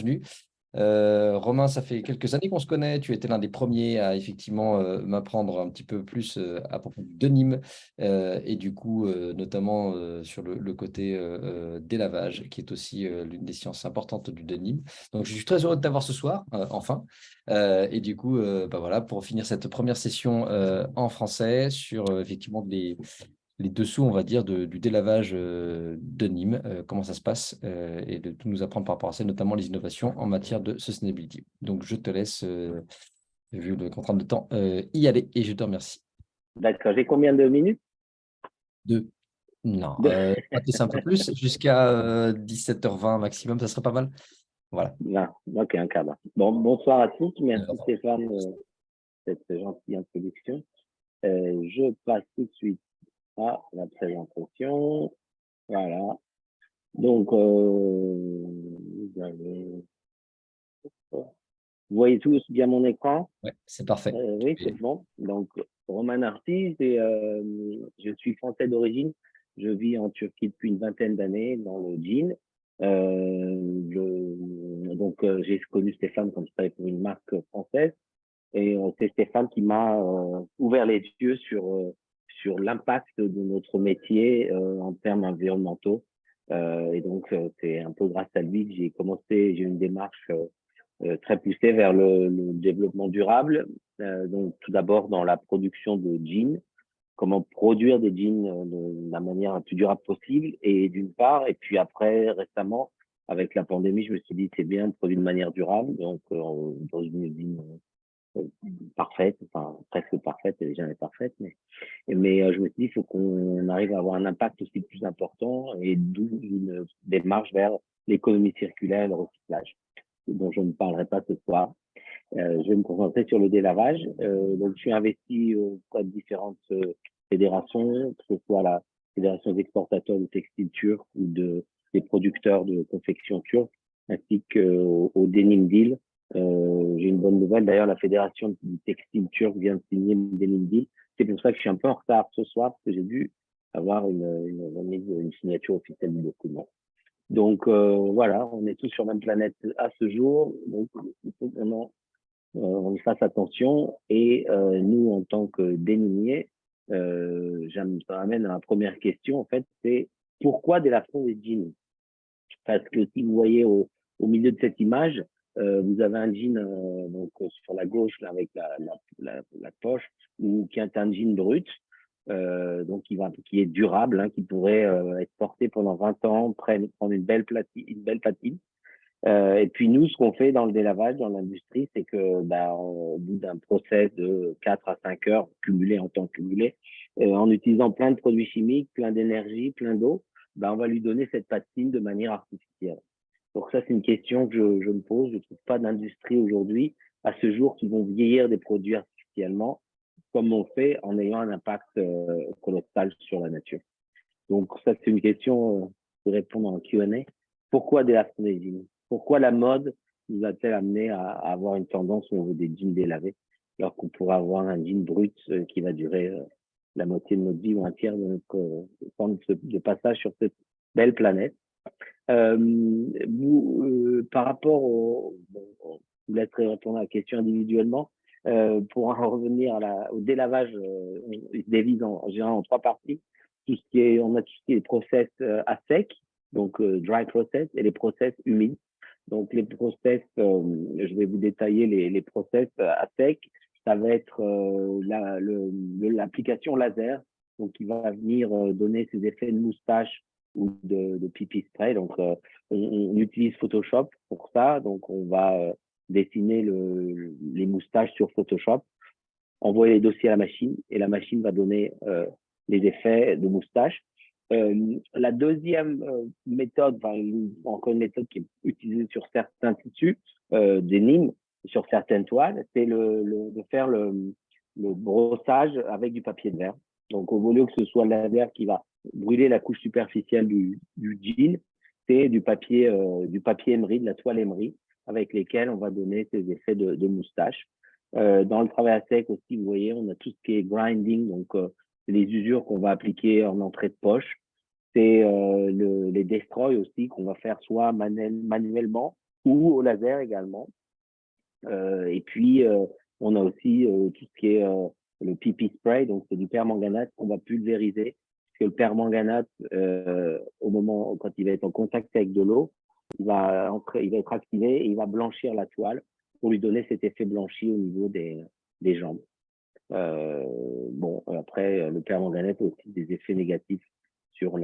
bienvenue. Romain, ça fait quelques années qu'on se connaît. Tu étais l'un des premiers à effectivement m'apprendre un petit peu plus à propos du denim et du coup, notamment sur le côté délavage, qui est aussi l'une des sciences importantes du denim. Donc, je suis très heureux de t'avoir ce soir, enfin. Et du coup, bah voilà, pour finir cette première session en français sur effectivement les dessous, on va dire, du délavage de Nîmes, comment ça se passe, et de tout nous apprendre par rapport à ça, notamment les innovations en matière de sustainability. Donc, je te laisse, vu le contrainte de temps, y aller et je te remercie. D'accord. J'ai combien de minutes? Deux. Non, Deux. on va te laisser un peu plus, jusqu'à 17h20 maximum, ça serait pas mal. Voilà. Non. Ok, un quart d'heure. Bon, bonsoir à tous. Merci Alors, Stéphane pour cette gentille introduction. Je passe tout de suite à la présentation. Voilà. Donc, vous voyez tous bien mon écran? ouais, c'est parfait. Oui, c'est bon. Donc, Roman Artis, et je suis français d'origine. Je vis en Turquie depuis une vingtaine d'années dans le jean. J'ai connu Stéphane quand je travaillais pour une marque française. Et c'est Stéphane qui m'a ouvert les yeux sur l'impact de notre métier en termes environnementaux. C'est un peu grâce à lui que j'ai une démarche très poussée vers le développement durable. Donc, tout d'abord dans la production de jeans, comment produire des jeans de la manière la plus durable possible, et d'une part, et puis après, récemment, avec la pandémie, je me suis dit, c'est bien de produire de manière durable, donc dans une usine parfaite, enfin presque parfaite, elle n'est jamais parfaite, mais je me suis dit, il faut qu'on arrive à avoir un impact aussi plus important, et d'où une démarche vers l'économie circulaire et le recyclage, dont je ne parlerai pas ce soir. Je vais me concentrer sur le délavage. Donc, je suis investi auprès de différentes fédérations, que ce soit la Fédération des exportateurs de textiles turcs ou des producteurs de confection turque, ainsi qu'au Denim Deal. J'ai une bonne nouvelle. D'ailleurs, la Fédération du textile turc vient de signer le Denim Deal. C'est pour ça que je suis un peu en retard ce soir, parce que j'ai dû avoir une signature officielle du document. Donc, voilà, on est tous sur la même planète à ce jour. Donc, il faut vraiment on y fasse attention. Et nous, en tant que dénimiers, ça m'amène à la première question, en fait, c'est pourquoi l'élafron des jeans? Parce que si vous voyez au milieu de cette image, vous avez un jean sur la gauche là, avec la poche, qui est un jean brut, qui est durable, hein, qui pourrait être porté pendant 20 ans, prendre une belle patine. Et puis nous, ce qu'on fait dans le délavage, dans l'industrie, c'est que au bout d'un process de 4 à 5 heures cumulé en temps cumulé, en utilisant plein de produits chimiques, plein d'énergie, plein d'eau, on va lui donner cette patine de manière artificielle. Donc ça, c'est une question que je me pose. Je ne trouve pas d'industrie aujourd'hui, à ce jour, qui vont vieillir des produits artificiellement, comme on fait en ayant un impact colossal sur la nature. Donc ça, c'est une question pour répondre en Q&A. Pourquoi des jeans? Pourquoi la mode nous a-t-elle amené à avoir une tendance où on veut des jeans délavés, alors qu'on pourrait avoir un jean brut qui va durer la moitié de notre vie ou un tiers de notre temps de passage sur cette belle planète. Par rapport je vous laisserai répondre à la question individuellement. Pour en revenir au délavage, il se divise en général en trois parties. On a tout ce qui est process à sec, donc dry process, et les process humides. Donc les process, je vais vous détailler les process à sec. Ça va être l'application laser, donc qui va venir donner ces effets de moustache ou de pipi spray. Donc on utilise Photoshop pour ça. Donc on va dessiner les moustaches sur Photoshop, envoyer les dossiers à la machine, et la machine va donner les effets de moustache. La deuxième méthode, encore une méthode qui est utilisée sur certains tissus d'énigmes, sur certaines toiles, c'est de faire le brossage avec du papier de verre. Donc, au lieu que ce soit le laser qui va brûler la couche superficielle du jean, c'est du papier emery, de la toile emery, avec lesquels on va donner ces effets de moustache. Dans le travail à sec aussi, vous voyez, on a tout ce qui est grinding, donc les usures qu'on va appliquer en entrée de poche. C'est les destroy aussi qu'on va faire soit manuellement, ou au laser également. Et puis, on a aussi tout ce qui est le PP spray, donc c'est du permanganate qu'on va pulvériser. Parce que le permanganate, au moment quand il va être en contact avec de l'eau, il va être activé et il va blanchir la toile pour lui donner cet effet blanchi au niveau des jambes. Bon, après, le permanganate a aussi des effets négatifs sur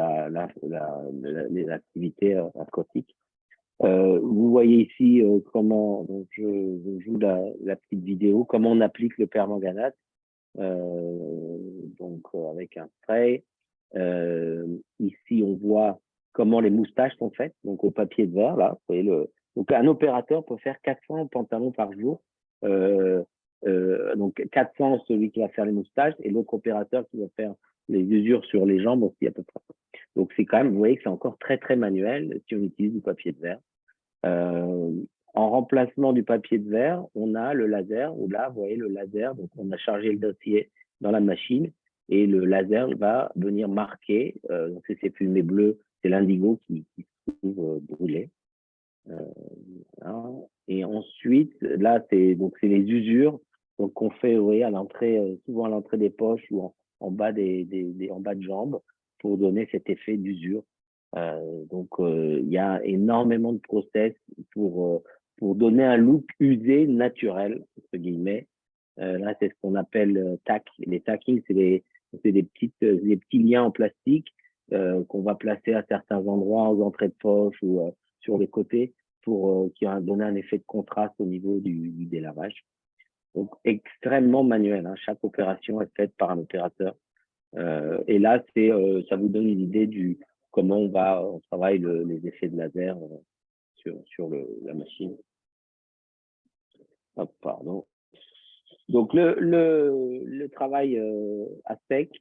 l'activité aquatique. Vous voyez ici comment donc je joue la petite vidéo, comment on applique le permanganate donc avec un spray. Ici, on voit comment les moustaches sont faites, donc au papier de verre. Là, vous voyez donc un opérateur peut faire 400 pantalons par jour. Donc 400 celui qui va faire les moustaches et l'autre opérateur qui va faire les usures sur les jambes aussi à peu près. Donc c'est quand même, vous voyez que c'est encore très très manuel si on utilise du papier de verre. En remplacement du papier de verre, on a le laser, où là, vous voyez le laser, donc on a chargé le dossier dans la machine et le laser va venir marquer, donc c'est ces fumées bleues, c'est l'indigo qui se trouve brûlé. Voilà. Et ensuite, là, c'est les usures donc qu'on fait à l'entrée, souvent à l'entrée des poches ou en bas en bas de jambes pour donner cet effet d'usure. Donc, il y a énormément de process pour donner un look usé, naturel, entre guillemets. Là, c'est ce qu'on appelle tack. Les tacking, c'est des petits liens en plastique qu'on va placer à certains endroits, aux entrées de poche ou sur les côtés pour qui a donné un effet de contraste au niveau du délavage. Donc, extrêmement manuel. Hein. Chaque opération est faite par un opérateur. Et là, ça vous donne une idée comment on travaille les effets de laser sur la machine. Hop, pardon. Donc, le travail à sec,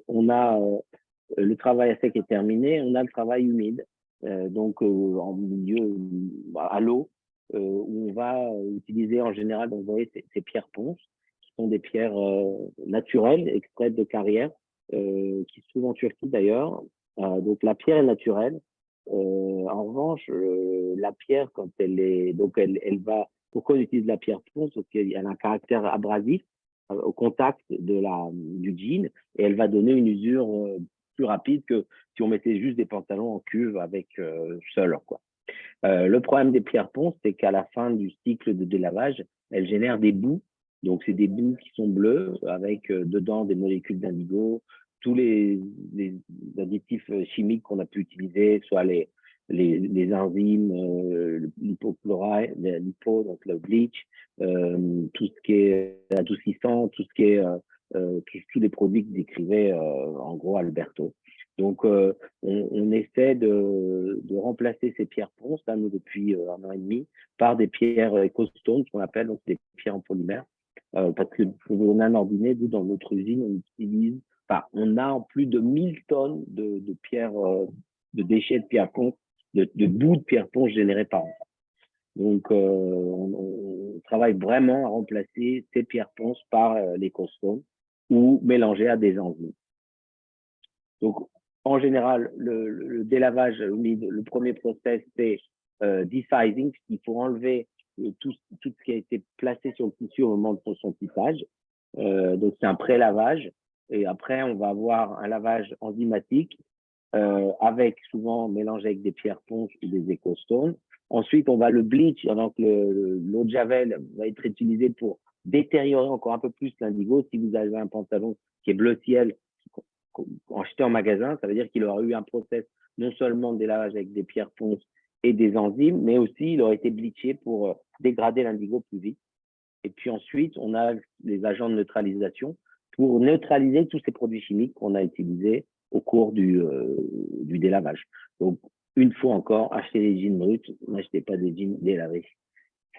on a le travail à sec est terminé, on a le travail humide, donc en milieu à l'eau, où on va utiliser en général, donc vous voyez, ces pierres ponces, qui sont des pierres naturelles, extraites de carrières, qui se trouvent en Turquie d'ailleurs. Donc la pierre est naturelle. En revanche, la pierre, quand elle va. Pourquoi on utilise la pierre ponce? Parce qu'elle a un caractère abrasif au contact du jean et elle va donner une usure plus rapide que si on mettait juste des pantalons en cuve avec seul, quoi. Le problème des pierres ponces, c'est qu'à la fin du cycle de délavage, elles génèrent des boues. Donc, c'est des boues qui sont bleues avec dedans des molécules d'indigo, tous les additifs chimiques qu'on a pu utiliser, soit les enzymes, l'hypochlorite, l'hypo, donc le bleach, tout ce qui est adoucissant, tout ce qui est tous les produits que décrivait en gros Alberto. Donc, on essaie de remplacer ces pierres ponces, là, nous, depuis 1 an et demi, par des pierres EcoStone, qu'on appelle, donc des pierres en polymère. Parce que pour vous donner un ordre d'idée, nous, dans notre usine, on a plus de 1000 tonnes de pierres, de déchets de pierres ponces, de bouts de pierres ponces générés par an. Donc, on travaille vraiment à remplacer ces pierres ponces par l'EcoStone ou mélanger à des enzymes. Donc, en général, le délavage humide, le premier process, c'est desizing, puisqu'il faut enlever tout ce qui a été placé sur le tissu au moment de son tissage. Donc, c'est un pré-lavage. Et après, on va avoir un lavage enzymatique avec souvent mélangé avec des pierres ponces ou des EcoStone. Ensuite, on va le bleach, donc l'eau de javel va être utilisée pour détériorer encore un peu plus l'indigo. Si vous avez un pantalon qui est bleu ciel, acheté en magasin, ça veut dire qu'il aura eu un process non seulement de délavage avec des pierres ponces et des enzymes, mais aussi il aurait été bleaché pour dégrader l'indigo plus vite. Et puis ensuite, on a les agents de neutralisation pour neutraliser tous ces produits chimiques qu'on a utilisés au cours du délavage. Donc, une fois encore, achetez des jeans bruts, n'achetez pas des jeans délavés.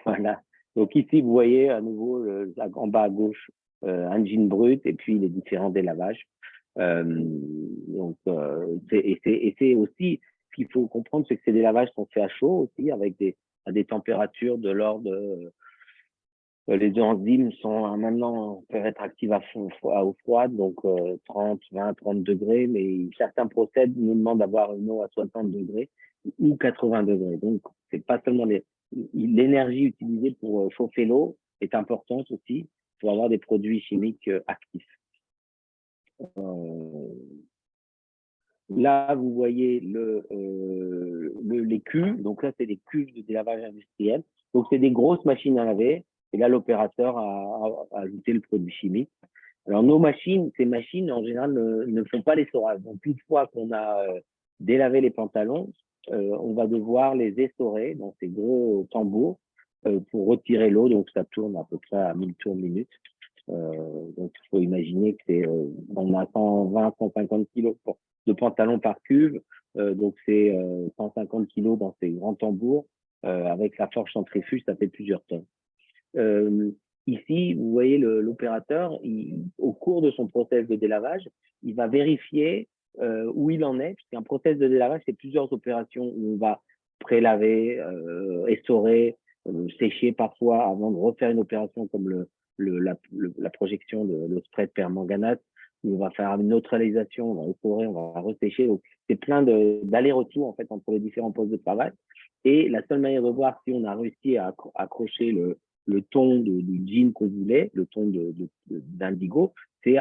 Voilà. Donc ici, vous voyez à nouveau en bas à gauche un jean brut et puis les différents délavages. Donc, c'est aussi ce qu'il faut comprendre, c'est que ces délavages sont faits à chaud aussi, à des températures de l'ordre les enzymes sont maintenant peuvent être actives au froid, donc 30, 20, 30 degrés, mais certains procèdent nous demandent d'avoir une eau à 60 degrés. ou 80 degrés. Donc, c'est pas seulement l'énergie utilisée pour chauffer l'eau est importante aussi pour avoir des produits chimiques actifs. Là, vous voyez les cuves. Donc là, c'est des cuves de délavage industriel. Donc, c'est des grosses machines à laver. Et là, l'opérateur a ajouté le produit chimique. Alors, ces machines, en général, ne font pas l'essorage. Donc, une fois qu'on a délavé les pantalons, on va devoir les essorer dans ces gros tambours pour retirer l'eau. Donc, ça tourne à peu près à 1000 tours minute. Donc, il faut imaginer que on a 120, 150 kilos de pantalons par cuve. Donc, c'est 150 kilos dans ces grands tambours. Avec la force centrifuge, ça fait plusieurs tonnes. Ici, vous voyez l'opérateur, au cours de son process de délavage, il va vérifier où il en est, puisqu'un process de délavage, c'est plusieurs opérations où on va prélaver, essorer, sécher parfois avant de refaire une opération comme la projection de le spray de permanganate, où on va faire une neutralisation, on va essorer, on va ressécher. Donc, c'est plein d'allers-retours en fait entre les différents postes de travail. Et la seule manière de voir si on a réussi à accrocher le ton du jean qu'on voulait, le ton d'indigo, c'est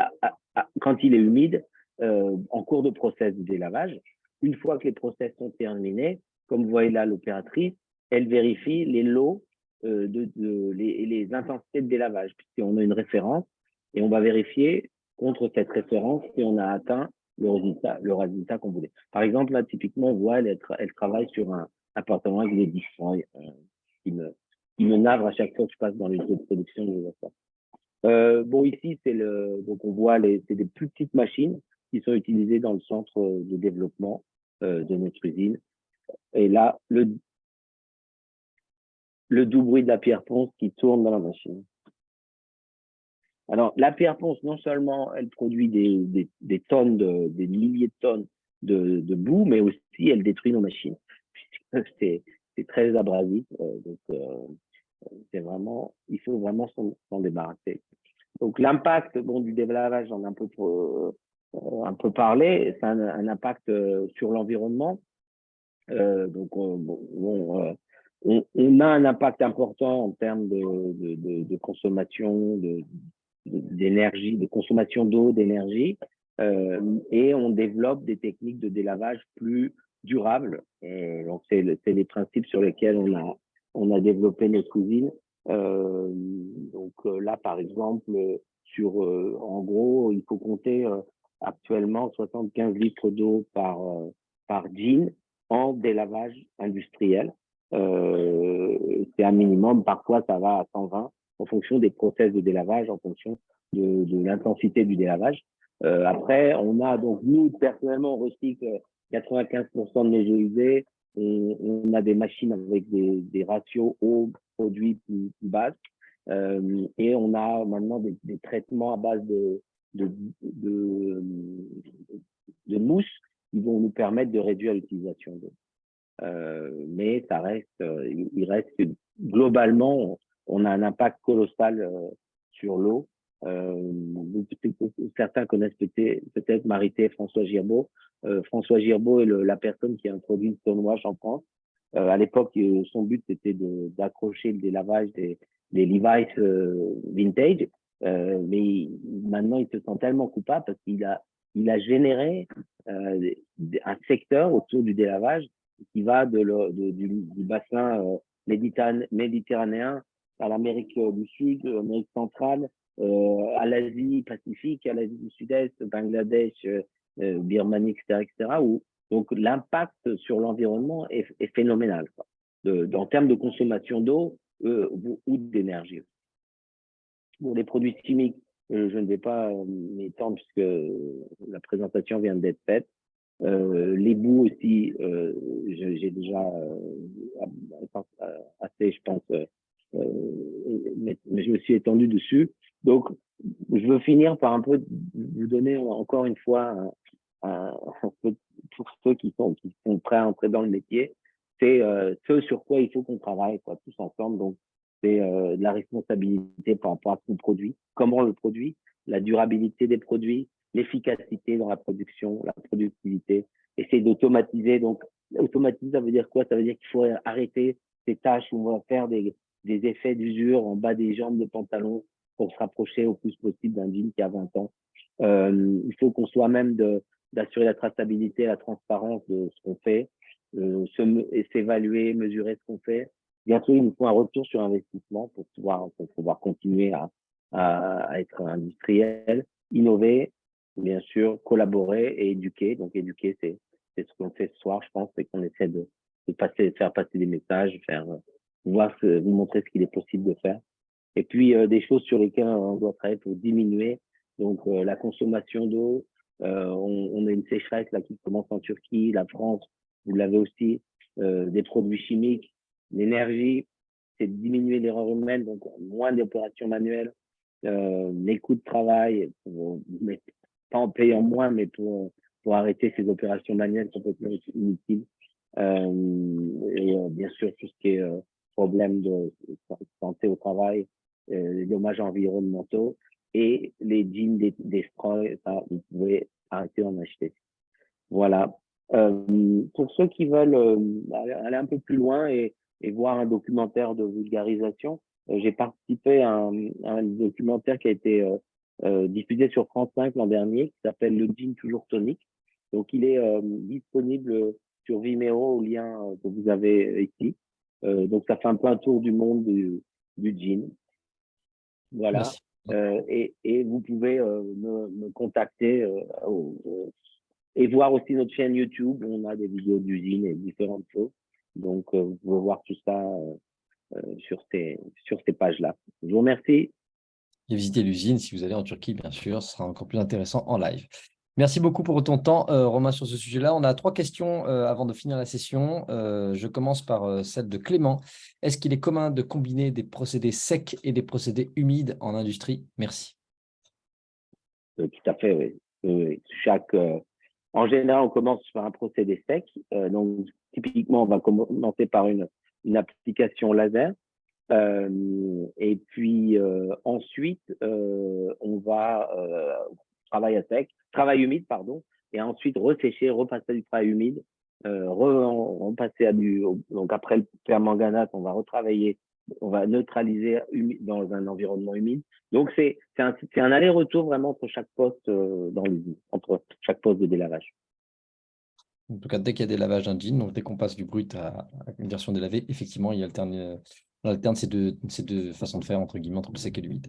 quand il est humide, en cours de process de délavage. Une fois que les process sont terminés, comme vous voyez là l'opératrice, elle vérifie les lots, les intensités de délavage, puisqu'on a une référence, et on va vérifier contre cette référence si on a atteint le résultat qu'on voulait. Par exemple, là, typiquement, on voit, elle travaille sur un appartement avec des 10 points, qui me navre à chaque fois que je passe dans les lieux de production. Bon, ici, donc on voit c'est des plus petites machines qui sont utilisées dans le centre de développement de notre usine. Et là, le doux bruit de la pierre ponce qui tourne dans la machine. Alors, la pierre ponce, non seulement elle produit des tonnes, des milliers de tonnes de boue, mais aussi elle détruit nos machines. C'est très abrasif, donc il faut vraiment s'en débarrasser. Donc l'impact du délavage, j'en ai un peu parlé, c'est un impact sur l'environnement. Donc on a un impact important en termes de consommation d'énergie, de consommation d'eau, d'énergie, et on développe des techniques de délavage plus durables. Donc c'est les principes sur lesquels on a développé notre usine. Donc là, par exemple, en gros, il faut compter actuellement 75 litres d'eau par jean en délavage industriel. C'est un minimum, parfois ça va à 120 en fonction des process de délavage, en fonction de l'intensité du délavage. Après, donc nous, personnellement, on recycle 95% de nos eaux usées. On a des machines avec des ratios eau produits plus basses. Et on a maintenant des traitements à base de mousse qui vont nous permettre de réduire l'utilisation d'eau. Mais il reste globalement, on a un impact colossal sur l'eau. Certains connaissent peut-être Marité et François Girbaud. François Girbaud est la personne qui a introduit le stonewash en France. À l'époque, son but c'était d'accrocher le délavage des Levi's vintage, mais maintenant il se sent tellement coupable parce qu'il a généré un secteur autour du délavage qui va du bassin méditerranéen à l'Amérique du Sud, l'Amérique centrale, à l'Asie Pacifique, à l'Asie du Sud-Est, Bangladesh, Birmanie, etc. Donc l'impact sur l'environnement est phénoménal, quoi, en termes de consommation d'eau ou d'énergie. Pour les produits chimiques, je ne vais pas m'étendre puisque la présentation vient d'être faite. Les boues aussi, j'ai déjà assez, je pense, mais je me suis étendu dessus. Donc, je veux finir par un peu vous donner encore une fois pour ceux qui sont prêts à entrer dans le métier, c'est ce sur quoi il faut qu'on travaille, quoi, tous ensemble. Donc, c'est de la responsabilité par rapport à ce qu'on produit, comment on le produit, la durabilité des produits, l'efficacité dans la production, la productivité essayer d'automatiser. Donc, automatiser, ça veut dire quoi? Ça veut dire qu'il faut arrêter ces tâches où on va faire des effets d'usure en bas des jambes de pantalon pour se rapprocher au plus possible d'un jean qui a 20 ans. Il faut qu'on soit même d'assurer la traçabilité, la transparence de ce qu'on fait, s'évaluer, mesurer ce qu'on fait. Bien sûr, il nous faut un retour sur investissement pour pouvoir continuer à être industriel, innover, bien sûr, collaborer et éduquer. Donc, éduquer, c'est ce qu'on fait ce soir, je pense, c'est qu'on essaie de faire passer des messages, vous montrer ce qu'il est possible de faire. Et puis, des choses sur lesquelles on doit travailler pour diminuer. Donc, la consommation d'eau. On a une sécheresse là qui commence en Turquie, la France, vous l'avez aussi, des produits chimiques, l'énergie, c'est de diminuer l'erreur humaine, donc moins d'opérations manuelles, les coûts de travail, mais pas en payant moins, mais pour arrêter ces opérations manuelles complètement inutiles. Et bien sûr, tout ce qui est problème de santé au travail, les dommages environnementaux et les jeans des straws, ça, vous pouvez arrêter d'en acheter. Voilà. Pour ceux qui veulent aller un peu plus loin et voir un documentaire de vulgarisation, j'ai participé à un documentaire qui a été diffusé sur France 5 l'an dernier, qui s'appelle Le Jean Toujours Tonique. Donc, il est disponible sur Vimeo au lien que vous avez ici. Donc, ça fait un peu un tour du monde du jean. Voilà. Merci. Et vous pouvez me contacter et voir aussi notre chaîne YouTube. On a des vidéos d'usine et différentes choses. Donc, vous pouvez voir tout ça sur ces pages-là. Je vous remercie. Et visiter l'usine, si vous allez en Turquie, bien sûr, ce sera encore plus intéressant en live. Merci beaucoup pour ton temps, Romain, sur ce sujet-là. On a 3 questions avant de finir la session. Je commence par celle de Clément. Est-ce qu'il est commun de combiner des procédés secs et des procédés humides en industrie? Merci. Tout à fait, oui. En général, on commence par un procédé sec. Donc, typiquement, on va commencer par une application laser. Et puis, ensuite, on va travail humide, pardon, et ensuite ressécher, repasser du travail humide, repasser donc après le permanganate, on va retravailler, on va neutraliser dans un environnement humide. Donc, c'est un aller-retour vraiment entre chaque poste dans l'usine, entre chaque poste de délavage. En tout cas, dès qu'il y a des lavages d'un jean, donc dès qu'on passe du brut à une version délavée, effectivement, on alterne ces deux façons de faire, entre guillemets, entre le sec et l'humide.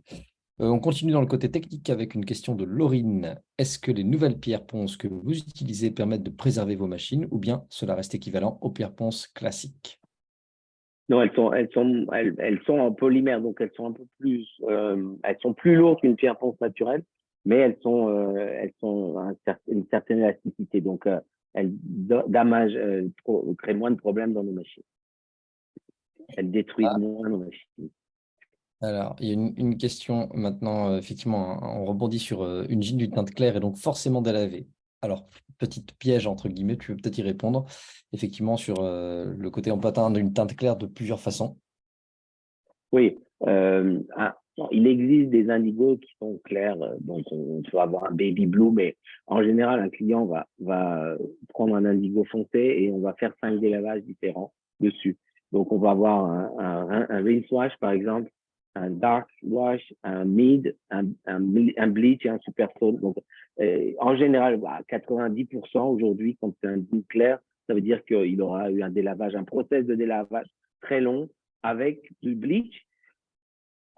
On continue dans le côté technique avec une question de Laurine. Est-ce que les nouvelles pierres ponces que vous utilisez permettent de préserver vos machines ou bien cela reste équivalent aux pierres ponces classiques? Non, elles sont en polymère, donc elles sont un peu plus, elles sont plus lourdes qu'une pierre ponce naturelle, mais elles sont une certaine élasticité, donc elles créent moins de problèmes dans nos machines. Elles détruisent moins nos machines. Alors, il y a une question maintenant, effectivement, on rebondit sur une jean d'une teinte claire et donc forcément délavée. Alors, petite piège, entre guillemets, tu veux peut-être y répondre, effectivement, sur le côté on peut atteindre une teinte claire de plusieurs façons. Oui, il existe des indigos qui sont clairs, donc on peut avoir un baby blue, mais en général, un client va prendre un indigo foncé et on va faire 5 délavages différents dessus. Donc, on va avoir un rinse wash, par exemple, un dark wash, un mid, un bleach et un super tone. Donc, en général, à 90% aujourd'hui, quand c'est un jean clair, ça veut dire qu'il aura eu un délavage, un process de délavage très long avec du bleach,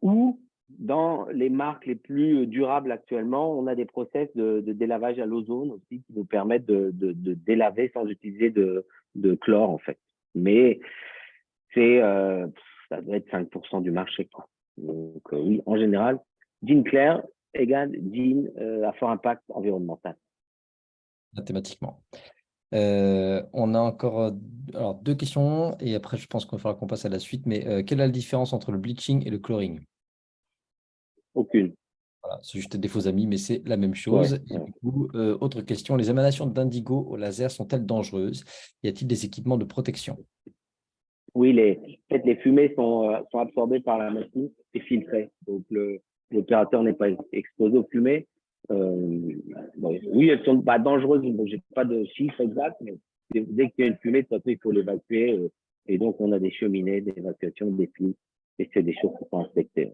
ou dans les marques les plus durables actuellement, on a des process de délavage à l'ozone aussi qui nous permettent de délaver sans utiliser de chlore en fait. Mais ça doit être 5% du marché, quoi. Donc oui, en général, jean clair égale jean à fort impact environnemental. Mathématiquement. On a encore alors, 2 questions et après, je pense qu'il va falloir qu'on passe à la suite. Mais quelle est la différence entre le bleaching et le chlorine? Aucune. Voilà, c'est juste des faux amis, mais c'est la même Ouais, chose. Et ouais. du coup, autre question, les émanations d'indigo au laser sont-elles dangereuses? Y a-t-il des équipements de protection? Oui, en fait, les fumées sont absorbées par la machine et filtrées. Donc, l'opérateur n'est pas exposé aux fumées. Oui, elles sont pas dangereuses, donc j'ai pas de chiffre exact, mais dès qu'il y a une fumée, de toute façon, il faut l'évacuer. Et donc, on a des cheminées d'évacuation, des fils, et c'est des choses qu'il faut inspecter.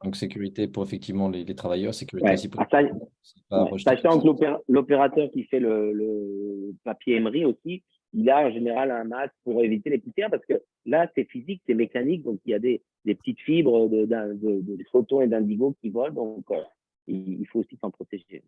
Donc, sécurité pour effectivement les travailleurs, sécurité Ouais. aussi pour Ah, ça, c'est pas ouais. rejeter quelque Sachant chose. que l'opérateur qui fait le papier émery aussi, il a en général un masque pour éviter les poussières parce que là, c'est physique, c'est mécanique, donc il y a des petites fibres de photons et d'indigo qui volent, donc il faut aussi s'en protéger.